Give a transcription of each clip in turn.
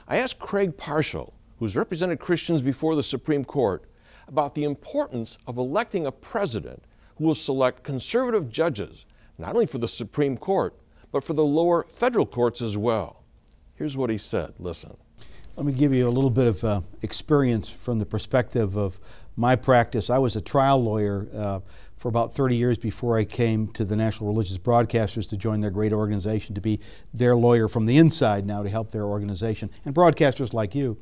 I asked Craig Parshall, who's represented Christians before the Supreme Court, about the importance of electing a president who will select conservative judges, not only for the Supreme Court, but for the lower federal courts as well. Here's what he said. Listen. Let me give you a little bit of experience from the perspective of my practice. I was a trial lawyer for about 30 years before I came to the National Religious Broadcasters to join their great organization, to be their lawyer from the inside now to help their organization, and broadcasters like you.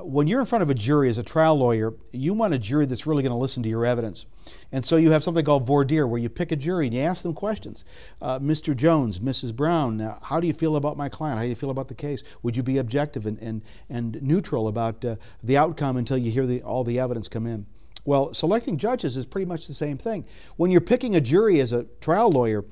When you're in front of a jury as a trial lawyer, you want a jury that's really going to listen to your evidence. And so you have something called voir dire, where you pick a jury and you ask them questions. Mr. Jones, Mrs. Brown, how do you feel about my client? How do you feel about the case? Would you be objective and neutral about the outcome until you hear all the evidence come in? Well, selecting judges is pretty much the same thing. When you're picking a jury as a trial lawyer,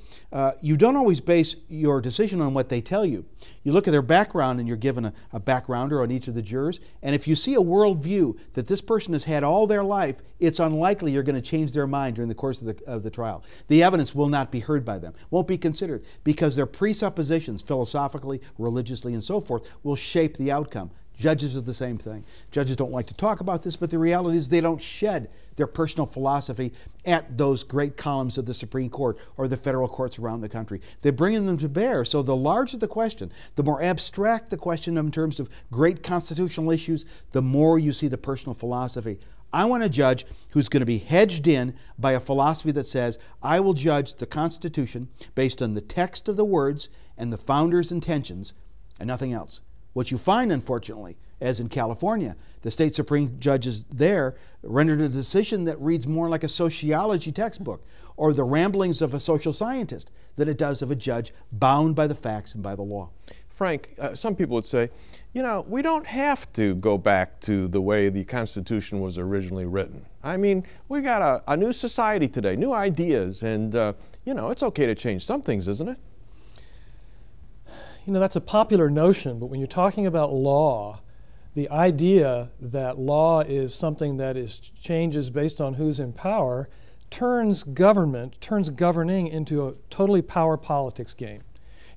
you don't always base your decision on what they tell you. You look at their background and you're given a backgrounder on each of the jurors, and if you see a worldview that this person has had all their life, it's unlikely you're going to change their mind during the course of the trial. The evidence will not be heard by them, won't be considered, because their presuppositions, philosophically, religiously, and so forth, will shape the outcome. Judges are the same thing. Judges don't like to talk about this, but the reality is they don't shed their personal philosophy at those great columns of the Supreme Court or the federal courts around the country. They're bringing them to bear. So the larger the question, the more abstract the question in terms of great constitutional issues, the more you see the personal philosophy. I want a judge who's going to be hedged in by a philosophy that says, I will judge the Constitution based on the text of the words and the founders' intentions and nothing else. What you find, unfortunately, as in California, the state Supreme judges there rendered a decision that reads more like a sociology textbook or the ramblings of a social scientist than it does of a judge bound by the facts and by the law. Frank, some people would say, you know, we don't have to go back to the way the Constitution was originally written. I mean, we got a new society today, new ideas, and, you know, it's okay to change some things, isn't it? You know, that's a popular notion, but when you're talking about law, the idea that law is something that changes based on who's in power turns governing into a totally power politics game.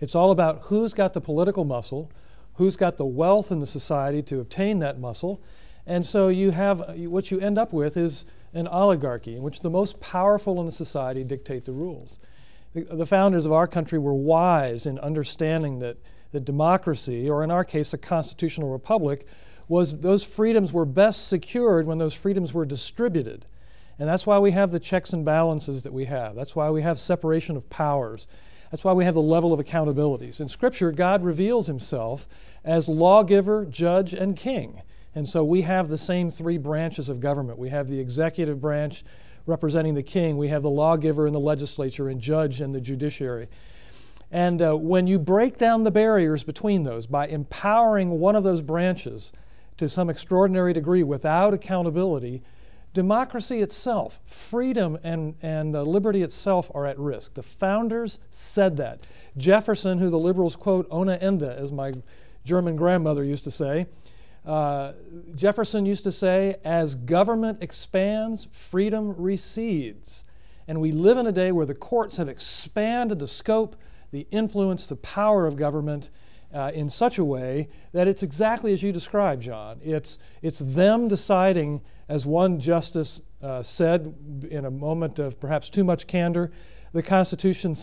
It's all about who's got the political muscle, who's got the wealth in the society to obtain that muscle, and so you have, what you end up with is an oligarchy in which the most powerful in the society dictate the rules. The founders of our country were wise in understanding that the democracy, or in our case a constitutional republic, those freedoms were best secured when those freedoms were distributed. And that's why we have the checks and balances that we have. That's why we have separation of powers. That's why we have the level of accountabilities. In Scripture, God reveals himself as lawgiver, judge, and king. And so we have the same three branches of government. We have the executive branch representing the king. We have the lawgiver and the legislature and judge and the judiciary. And when you break down the barriers between those by empowering one of those branches to some extraordinary degree without accountability, democracy itself, freedom and liberty itself are at risk. The founders said that. Jefferson, who the liberals quote "ohne Ende," as my German grandmother used to say, Jefferson used to say, as government expands, freedom recedes. And we live in a day where the courts have expanded the scope, the influence, the power of government in such a way that it's exactly as you described, John. It's them deciding, as one justice said in a moment of perhaps too much candor, the Constitution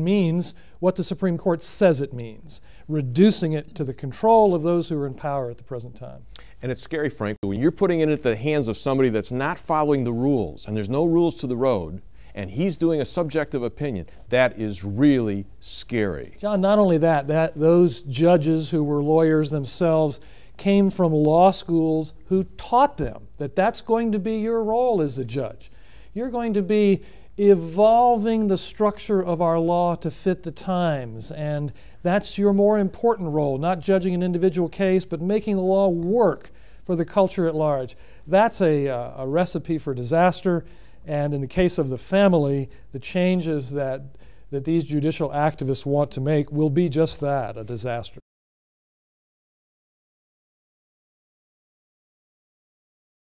means what the Supreme Court says it means, reducing it to the control of those who are in power at the present time. And it's scary, Frank, when you're putting it into the hands of somebody that's not following the rules, and there's no rules to the road, and he's doing a subjective opinion, that is really scary. John, not only that those judges who were lawyers themselves came from law schools who taught them that that's going to be your role as a judge. You're going to be evolving the structure of our law to fit the times, and that's your more important role, not judging an individual case, but making the law work for the culture at large. That's a recipe for disaster, and in the case of the family, the changes that these judicial activists want to make will be just that, a disaster.